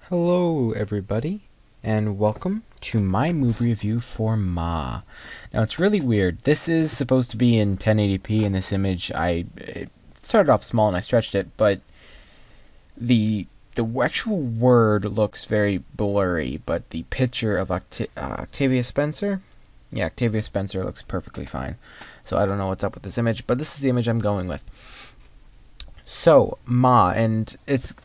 Hello everybody, and welcome to my movie review for Ma. Now it's really weird. This is supposed to be in 1080p in this image. It started off small and I stretched it, but the actual word looks very blurry, but the picture of Octavia Spencer, yeah, Octavia Spencer looks perfectly fine. So I don't know what's up with this image, but this is the image I'm going with. So, Ma, and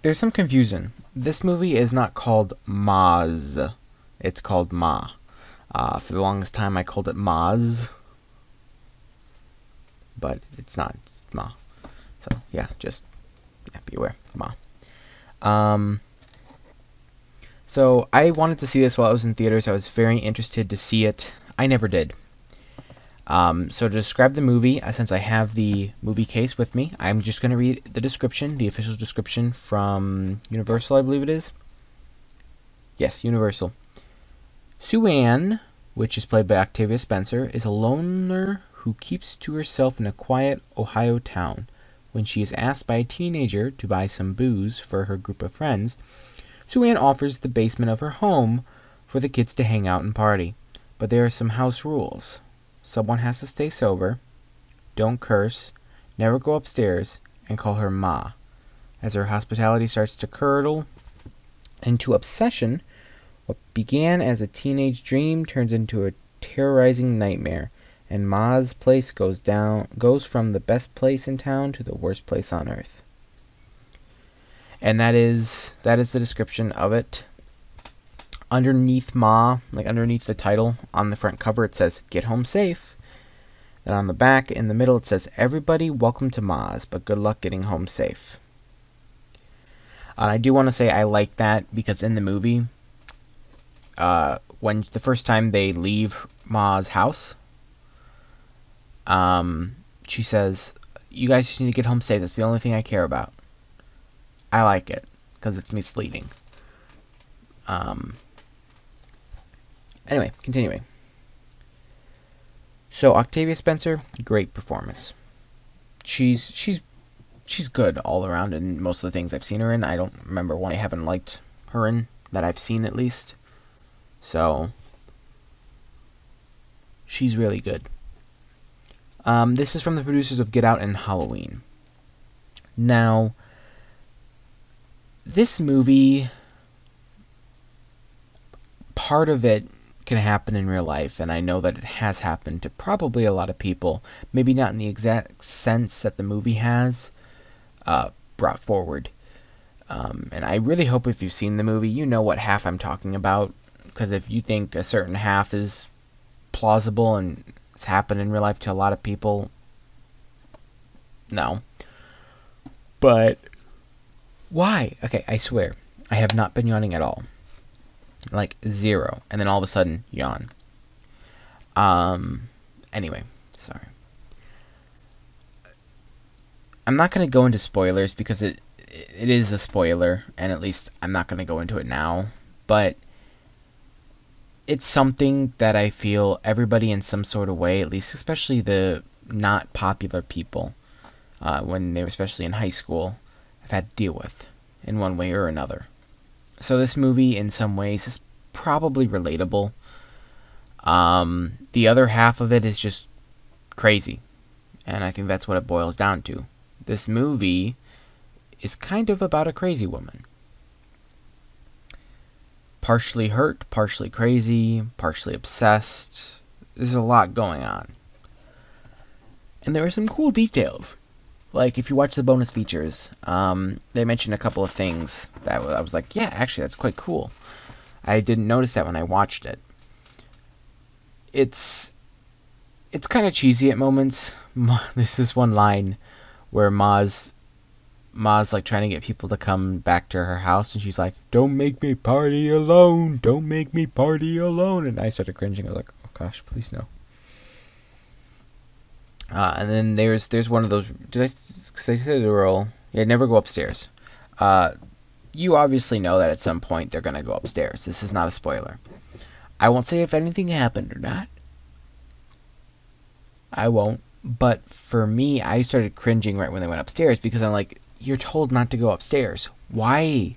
there's some confusion. This movie is not called Maz. It's called Ma. For the longest time I called it Maz. But it's not. It's Ma. So, yeah, just be aware. Ma. So, I wanted to see this while I was in theaters. I was very interested to see it. I never did. So to describe the movie, since I have the movie case with me, I'm just going to read the description, the official description from Universal, I believe it is. Yes, Universal. Sue Ann, which is played by Octavia Spencer, is a loner who keeps to herself in a quiet Ohio town. When she is asked by a teenager to buy some booze for her group of friends, Sue Ann offers the basement of her home for the kids to hang out and party. But there are some house rules. Someone has to stay sober, don't curse, never go upstairs, and call her Ma. As her hospitality starts to curdle into obsession, what began as a teenage dream turns into a terrorizing nightmare, and Ma's place goes from the best place in town to the worst place on earth. And that is the description of it. Underneath Ma, like underneath the title, on the front cover it says, "Get home safe." Then on the back, in the middle, it says, "Everybody welcome to Ma's, but good luck getting home safe." And I do want to say I like that because in the movie, when the first time they leave Ma's house, she says, "You guys just need to get home safe. That's the only thing I care about." I like it because it's misleading. Anyway, continuing. So Octavia Spencer, great performance. She's good all around in most of the things I've seen her in. I don't remember one I haven't liked her in that I've seen at least. So she's really good. This is from the producers of Get Out and Halloween. Now, this movie, part of it can happen in real life, and I know that it has happened to probably a lot of people, maybe not in the exact sense that the movie has brought forward. And I really hope if you've seen the movie, you know what half I'm talking about, because if you think a certain half is plausible and it's happened in real life to a lot of people, no. But why? Okay, I swear, I have not been yawning at all. Like zero, and then all of a sudden yawn. Anyway, sorry. I'm not gonna go into spoilers because it is a spoiler, and at least I'm not gonna go into it now, but it's something that I feel everybody in some sort of way, at least especially the not popular people, when they were especially in high school, have had to deal with in one way or another. So this movie, in some ways, is probably relatable. The other half of it is just crazy. And I think that's what it boils down to. This movie is kind of about a crazy woman. Partially hurt, partially crazy, partially obsessed. There's a lot going on. And there are some cool details. Like, if you watch the bonus features, they mentioned a couple of things that I was like, yeah, actually, that's quite cool. I didn't notice that when I watched it. It's kind of cheesy at moments. There's this one line where Ma's like trying to get people to come back to her house, and she's like, "Don't make me party alone. Don't make me party alone." And I started cringing. I was like, oh gosh, please no. And then there's one of those. Did I say the rule? Yeah, never go upstairs. You obviously know that at some point they're gonna go upstairs. This is not a spoiler. I won't say if anything happened or not. I won't. But for me, I started cringing right when they went upstairs because I'm like, you're told not to go upstairs. Why?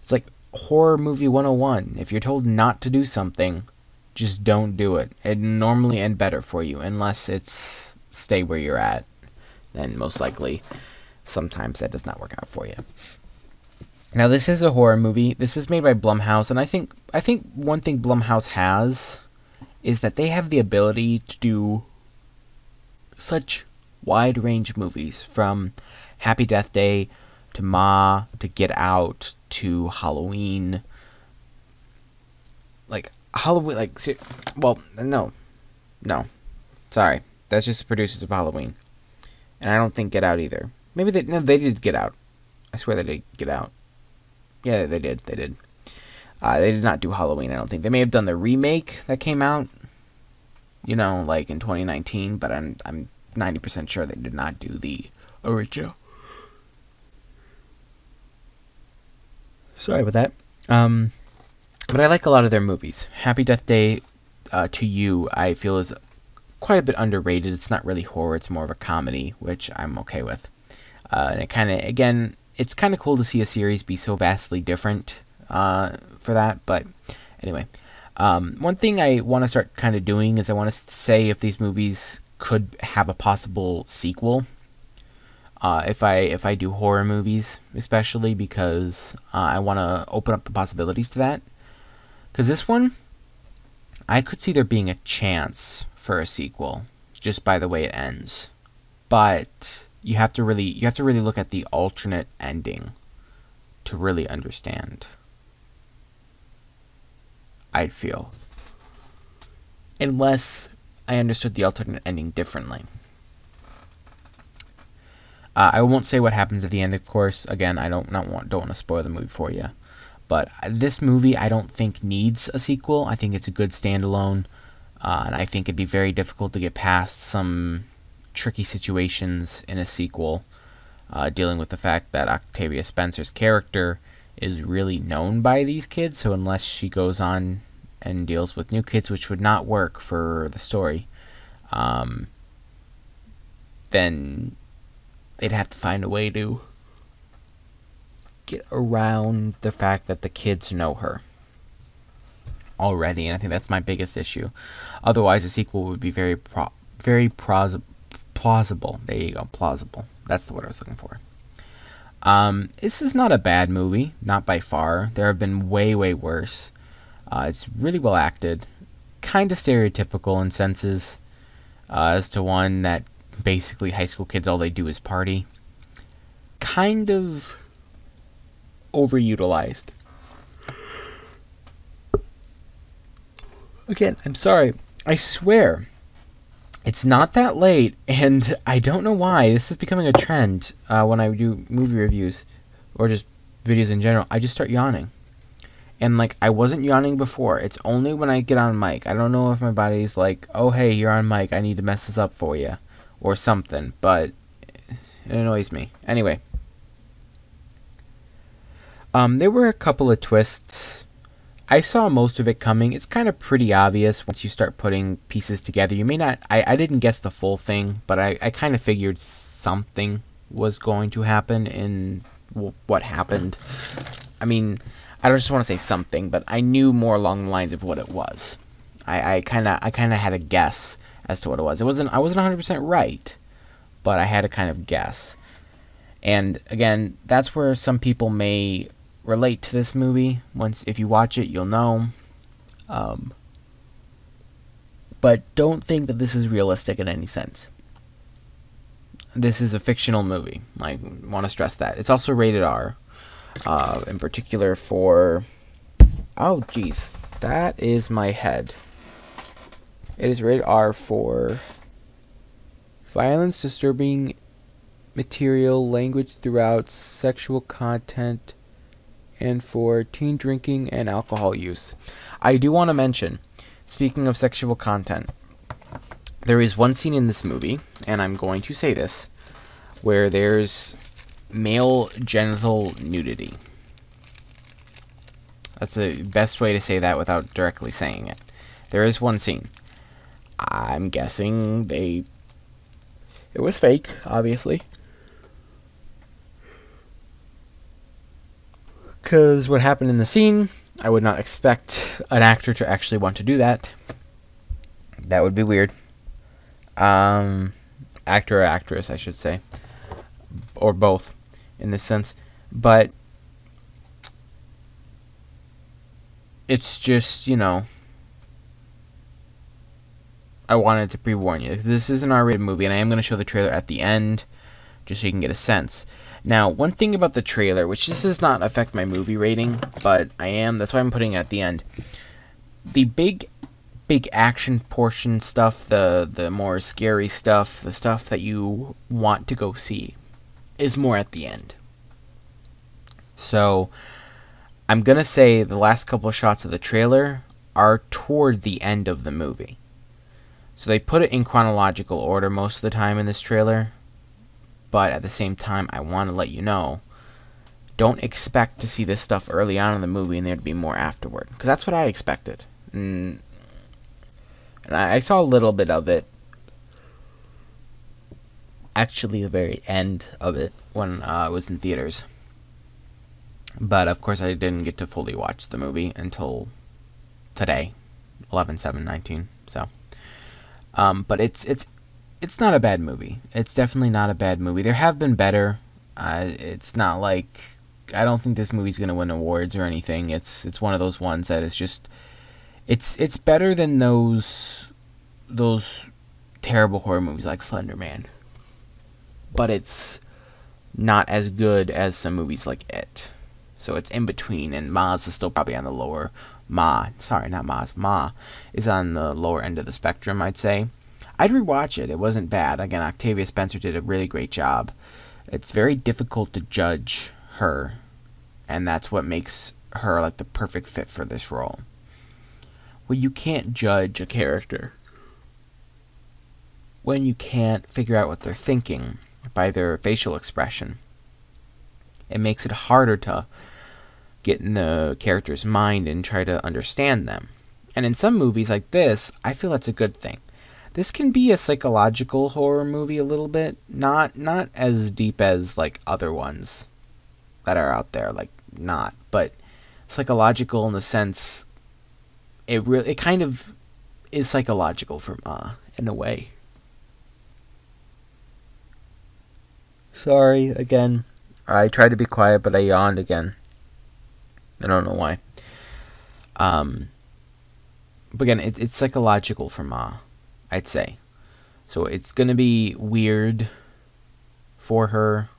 It's like, horror movie 101. If you're told not to do something, just don't do it. It normally end better for you, unless it's stay where you're at. Then most likely, sometimes that does not work out for you. Now, this is a horror movie. This is made by Blumhouse, and I think one thing Blumhouse has is that they have the ability to do such wide range movies, from Happy Death Day to Ma to Get Out to Halloween. Like Halloween, no, sorry, that's just the producers of Halloween, and I don't think Get Out either. Maybe they did Get Out. I swear they did Get Out. Yeah, they did. They did not do Halloween, I don't think. They may have done the remake that came out, like in 2019, but I'm 90% sure they did not do the original. Sorry about that. But I like a lot of their movies. Happy Death Day to You, I feel, is quite a bit underrated. It's not really horror, it's more of a comedy, which I'm okay with. And it kind of, again, it's kind of cool to see a series be so vastly different for that, but anyway. One thing I want to start kind of doing is I want to say if these movies could have a possible sequel. If I do horror movies, especially, because I want to open up the possibilities to that. Because this one, I could see there being a chance for a sequel, just by the way it ends. But you have to really look at the alternate ending to really understand, I'd feel. Unless I understood the alternate ending differently. I won't say what happens at the end, of course. Again, I don't want to spoil the movie for you. But this movie, I don't think needs a sequel. I think it's a good standalone. And I think it'd be very difficult to get past some tricky situations in a sequel, dealing with the fact that Octavia Spencer's character is really known by these kids. So unless she goes on and deals with new kids, which would not work for the story, then they'd have to find a way to get around the fact that the kids know her already, and I think that's my biggest issue. Otherwise, a sequel would be very plausible. There you go, plausible. That's the word I was looking for. This is not a bad movie, not by far. There have been way worse. It's really well acted, kind of stereotypical in senses, as to one that basically high school kids, all they do is party. Kind of overutilized. Again, I'm sorry. I swear, it's not that late, and I don't know why. This is becoming a trend when I do movie reviews, or just videos in general. I just start yawning. And, I wasn't yawning before. It's only when I get on mic. I don't know if my body's like, oh, hey, you're on mic. I need to mess this up for you. Or something, but it annoys me. Anyway. There were a couple of twists. I saw most of it coming. It's kind of pretty obvious once you start putting pieces together. You may not... I didn't guess the full thing, but I kind of figured something was going to happen in what happened. I mean, I don't just want to say something, but I knew more along the lines of what it was. I kind of had a guess as to what it was. I wasn't 100% right, but I had a kind of guess. And again, that's where some people may relate to this movie. If you watch it, you'll know. But don't think that this is realistic in any sense. This is a fictional movie. I want to stress that. It's also rated R. In particular for... Oh, jeez. That is my head. It is rated R for violence, disturbing material, language throughout, sexual content, and for teen drinking and alcohol use. I do want to mention, speaking of sexual content, there is one scene in this movie, and I'm going to say this, where there's male genital nudity. That's the best way to say that without directly saying it. There is one scene. I'm guessing it was fake, obviously. Because what happened in the scene, I would not expect an actor to actually want to do that. That would be weird. Actor or actress, I should say. Or both, in this sense. But it's just, you know, I wanted to pre-warn you. This is an R-rated movie, and I am going to show the trailer at the end, just so you can get a sense. Now, one thing about the trailer, which this does not affect my movie rating, but that's why I'm putting it at the end. The big action portion stuff, the more scary stuff, the stuff that you want to go see, is more at the end. So, I'm going to say the last couple of shots of the trailer are toward the end of the movie. So they put it in chronological order most of the time in this trailer. But at the same time, I want to let you know, don't expect to see this stuff early on in the movie and there to be more afterward. Because that's what I expected. And I saw a little bit of it. Actually, the very end of it when I was in theaters. But, of course, I didn't get to fully watch the movie until today, 11/7/19. So, but it's not a bad movie. It's definitely not a bad movie. There have been better. It's not like, I don't think this movie's gonna win awards or anything. It's one of those ones that is just, it's better than those terrible horror movies like Slender Man. But it's not as good as some movies like It. So it's in between, and Ma's is still probably on the lower. Ma is on the lower end of the spectrum, I'd say. I'd rewatch it. It wasn't bad. Again, Octavia Spencer did a really great job. It's very difficult to judge her, and that's what makes her like the perfect fit for this role. Well, you can't judge a character when you can't figure out what they're thinking by their facial expression. It makes it harder to get in the character's mind and try to understand them. And in some movies like this, I feel that's a good thing. This can be a psychological horror movie a little bit, not as deep as like other ones that are out there, like not, but psychological in the sense it kind of is psychological for Ma in a way. Sorry again. I tried to be quiet, but I yawned again. I don't know why. But again, it's psychological for Ma, I'd say. So it's going to be weird for her.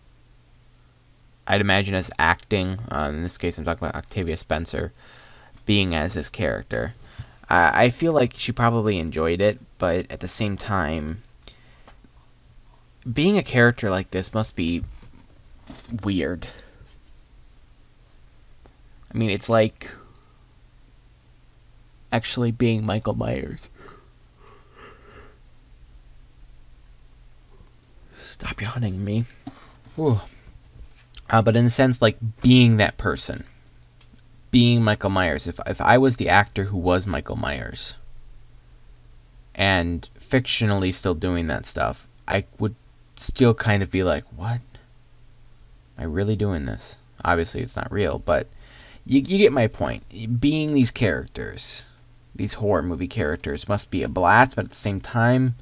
I'd imagine as acting. In this case, I'm talking about Octavia Spencer being as this character. I feel like she probably enjoyed it, but at the same time, being a character like this must be weird. I mean, it's like actually being Michael Myers. Stop yawning me. Ooh. But in a sense, like being that person. Being Michael Myers. If I was the actor who was Michael Myers and fictionally still doing that stuff, I would still kind of be like, what? Am I really doing this? Obviously, it's not real, but you get my point. Being these characters, these horror movie characters, must be a blast, but at the same time,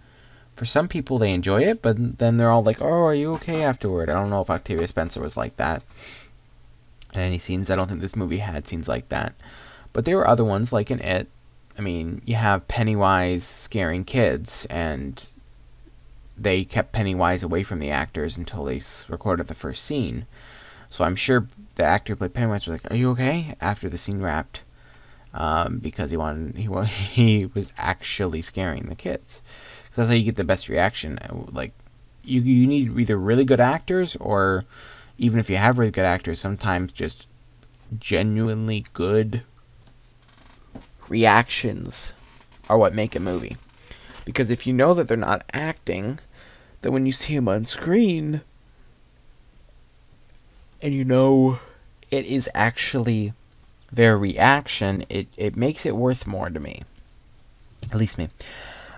for some people, they enjoy it, but then they're all like, oh, are you okay afterward? I don't know if Octavia Spencer was like that. In any scenes, I don't think this movie had scenes like that. But there were other ones, like in It. I mean, you have Pennywise scaring kids, and they kept Pennywise away from the actors until they recorded the first scene. So I'm sure the actor who played Pennywise was like, are you okay? After the scene wrapped. Because he was actually scaring the kids. That's how you get the best reaction. Like, you need either really good actors, or even if you have really good actors, sometimes just genuinely good reactions are what make a movie. Because if you know that they're not acting, then when you see them on screen, and you know it is actually their reaction, it makes it worth more to me. At least me.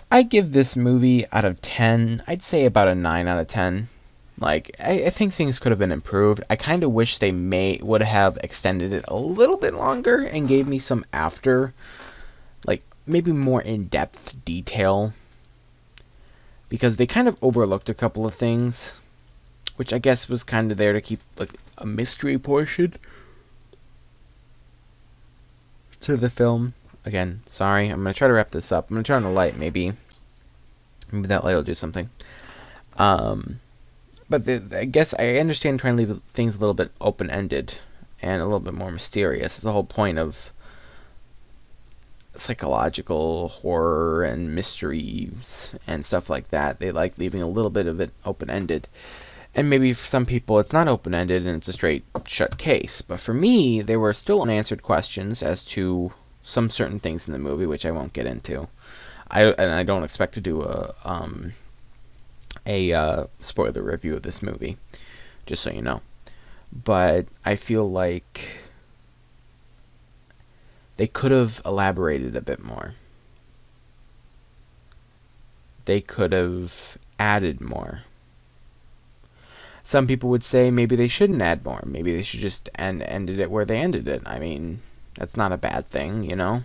I give this movie out of 10, I'd say about a 9 out of 10. Like, I think things could have been improved. I kind of wish they would have extended it a little bit longer and gave me some after, like, maybe more in-depth detail. Because they kind of overlooked a couple of things, which I guess was kind of there to keep, like, a mystery portion to the film. Again, sorry, I'm going to try to wrap this up. I'm going to turn on the light, maybe. Maybe that light will do something. But I guess I understand trying to leave things a little bit open-ended and a little bit more mysterious. It's the whole point of psychological horror and mysteries and stuff like that. They like leaving a little bit of it open-ended. And maybe for some people it's not open-ended and it's a straight shut case. But for me, there were still unanswered questions as to some certain things in the movie, which I won't get into. I don't expect to do a spoiler review of this movie, just so you know. But I feel like they could have elaborated a bit more. They could have added more. Some people would say maybe they shouldn't add more. Maybe they should just ended it where they ended it. I mean, that's not a bad thing, you know?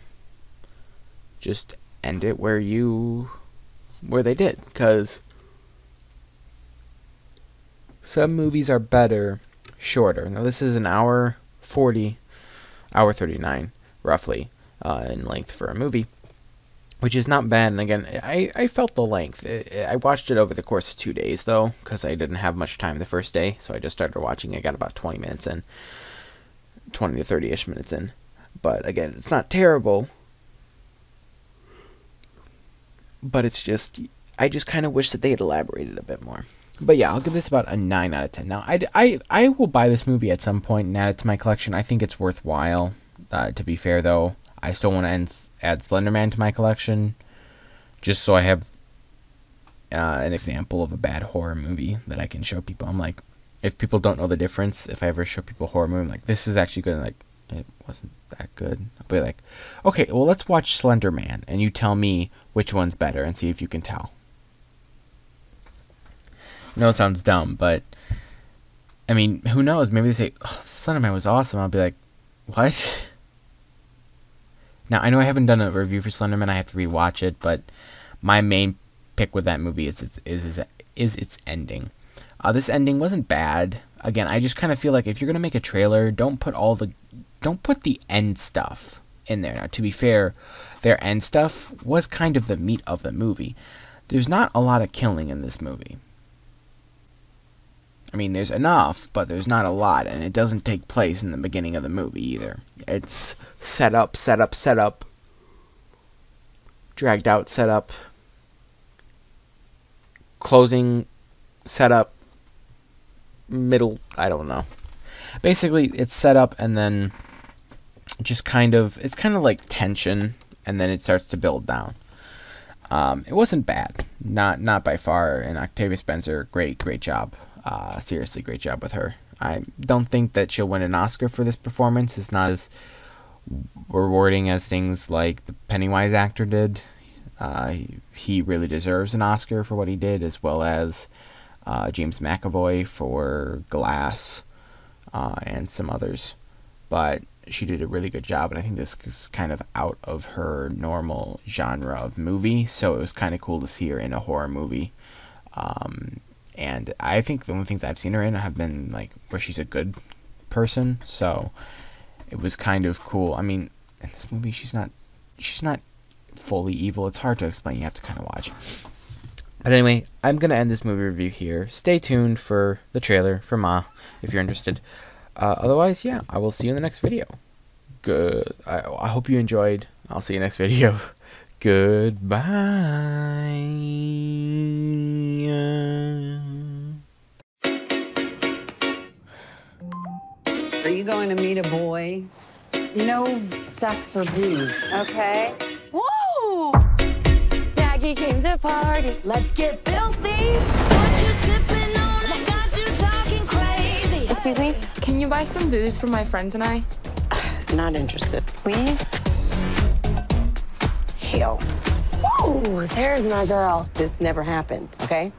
Just end it where they did. Because some movies are better shorter. Now this is an hour 40, hour 39, roughly, in length for a movie, which is not bad. And again, I felt the length. I watched it over the course of 2 days, though, because I didn't have much time the first day, so I just started watching. I got about 20 minutes in, 20 to 30-ish minutes in. But again, it's not terrible. But it's just, I just kind of wish that they had elaborated a bit more. But yeah, I'll give this about a 9 out of 10. Now, I will buy this movie at some point and add it to my collection. I think it's worthwhile. To be fair, though, I still want to add Slender Man to my collection, just so I have an example of a bad horror movie that I can show people. I'm like, if people don't know the difference, if I ever show people a horror movie, I'm like, this is actually good. Like, it wasn't that good. I'll be like, okay, well, let's watch Slender Man, and you tell me which one's better and see if you can tell. I know it sounds dumb, but I mean, who knows? Maybe they say, oh, Slender Man was awesome. I'll be like, what? Now, I know I haven't done a review for Slender Man. I have to rewatch it, but my main pick with that movie is its ending. This ending wasn't bad. Again, I just kind of feel like if you're gonna make a trailer, don't put the end stuff in there. Now, to be fair, their end stuff was kind of the meat of the movie. There's not a lot of killing in this movie. I mean, there's enough, but there's not a lot, and it doesn't take place in the beginning of the movie either. It's set up, dragged out, set up, closing, set up, middle, I don't know. Basically, it's set up, and then just it's kind of like tension, and then it starts to build down. It wasn't bad, not by far, and Octavia Spencer, great job. Seriously, great job with her. I don't think that she'll win an Oscar for this performance. It's not as rewarding as things like the Pennywise actor did. He really deserves an Oscar for what he did, as well as James McAvoy for Glass and some others. But she did a really good job, and I think this is kind of out of her normal genre of movie, so it was kind of cool to see her in a horror movie. And I think the only things I've seen her in have been like where she's a good person, so it was kind of cool. I mean, in this movie, she's not fully evil. It's hard to explain. You have to kind of watch. But anyway, I'm gonna end this movie review here. Stay tuned for the trailer for Ma if you're interested. Otherwise, yeah, I will see you in the next video. Good. I hope you enjoyed. I'll see you next video. Goodbye. Are you going to meet a boy? No sex or booze. Okay. Whoa! Maggie came to party. Let's get filthy. What you sipping on? I got you talking crazy. Excuse me, can you buy some booze for my friends and I? Not interested. Please? Hell. Ooh, there's my girl. This never happened, okay?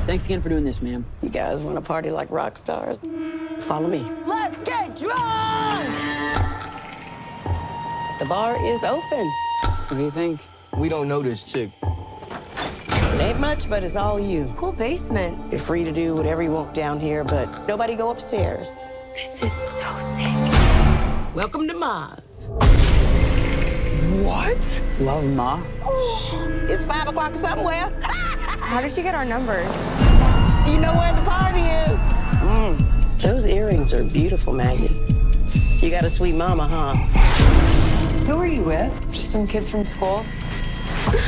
Thanks again for doing this, ma'am. You guys want to party like rock stars? Follow me. Let's get drunk! The bar is open. What do you think? We don't know this chick. It ain't much, but it's all you. Cool basement. You're free to do whatever you want down here, but nobody go upstairs. This is so sick. Welcome to Mars. What? Love Ma. It's 5 o'clock somewhere. How did she get our numbers? You know where the party is. Those earrings are beautiful, Maggie. You got a sweet mama, huh? Who are you with? Just some kids from school.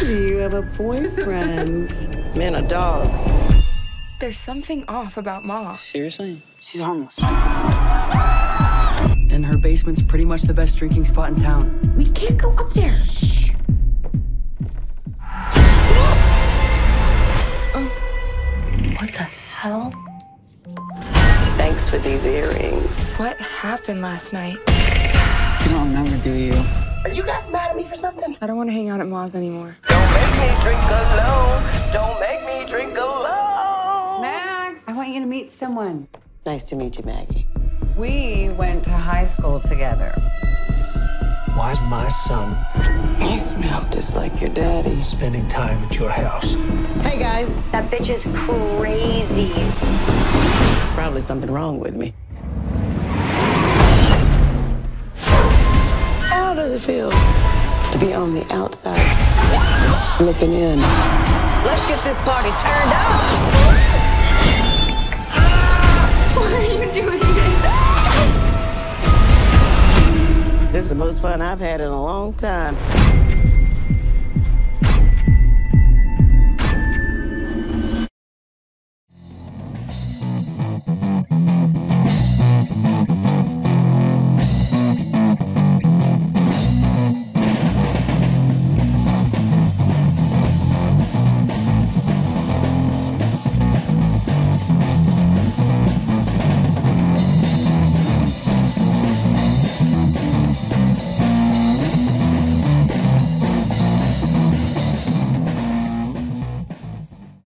You have a boyfriend. Men are dogs. There's something off about Ma. Seriously? She's harmless. And her basement's pretty much the best drinking spot in town. We can't go up there. What the hell? Thanks for these earrings. What happened last night? You don't remember, do you? Are you guys mad at me for something? I don't want to hang out at Ma's anymore. Don't make me drink alone. Don't make me drink alone. Max, I want you to meet someone. Nice to meet you, Maggie. We went to high school together. Why's my son You smell just like your daddy. spending time at your house? Hey, guys. That bitch is crazy. Probably something wrong with me. How does it feel to be on the outside looking in? Let's get this party turned up. Why are you doing this? This is the most fun I've had in a long time.